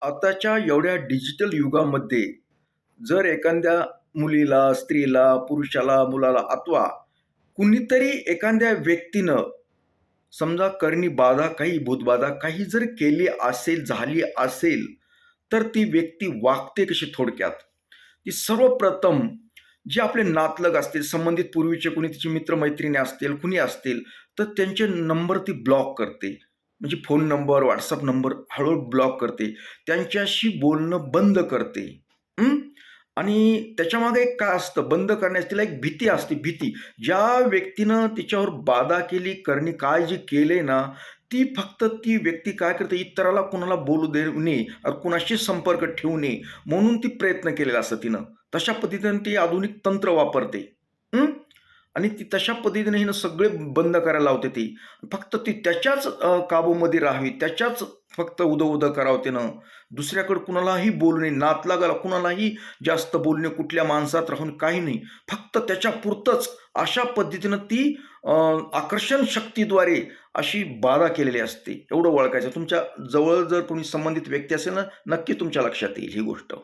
आताच्या एवढ्या डिजिटल युगामध्ये जर एखाद्या मुलीला, स्त्रीला, पुरुषाला, मुलाला अथवा कुणीतरी एखाद्या व्यक्तीनं समजा करणी बाधा, काही भूतबाधा काही जर केली असेल, झाली असेल, तर ती व्यक्ती वागते कशी थोडक्यात? ती सर्वप्रथम जे आपले नातलग असतील, संबंधित पूर्वीचे कुणी तिचे मित्र-मैत्रिणी असतील, कुणी असतील, तर त्यांचे नंबर ती ब्लॉक करते. म्हणजे फोन नंबर, WhatsApp नंबर हळू ब्लॉक करते. त्यांच्याशी बोलणं बंद करते. हं. आणि त्याच्यामागे एक काय असतं, बंद करण्याची तिला एक भीती असते, भीती. ज्या व्यक्तीनं तिच्यावर बाधा केली, करणी काय जे केले ना, ती फक्त ती व्यक्ती काय करते, इतराला कुणाला बोलू देऊ नये, कुणाशी संपर्क ठेवू नये, म्हणून ती प्रयत्न केलेला असतं तिनं. तशा पद्धतीने ती आधुनिक तंत्र वापरते. हं. आणि ती तशा पद्धतीने हिनं सगळे बंद करायला लावते ती. फक्त ती त्याच्याच काबूमध्ये राहावी, त्याच्याच फक्त उदं-उदं करावं त्यानं. दुसऱ्याकडे कुणालाही बोलू नये, नातलगाला कुणालाही जास्त बोलणे, कुठल्या माणसात राहून काही नाही. फक्त त्याच्यापुरतंच अशा पद्धतीनं ती आकर्षण शक्तीद्वारे अशी बाधा केलेली असते. एवढं ओळखायचं. तुमच्या जवळ जर कोणी संबंधित व्यक्ती असेल ना, नक्की तुमच्या लक्षात येईल ही गोष्ट.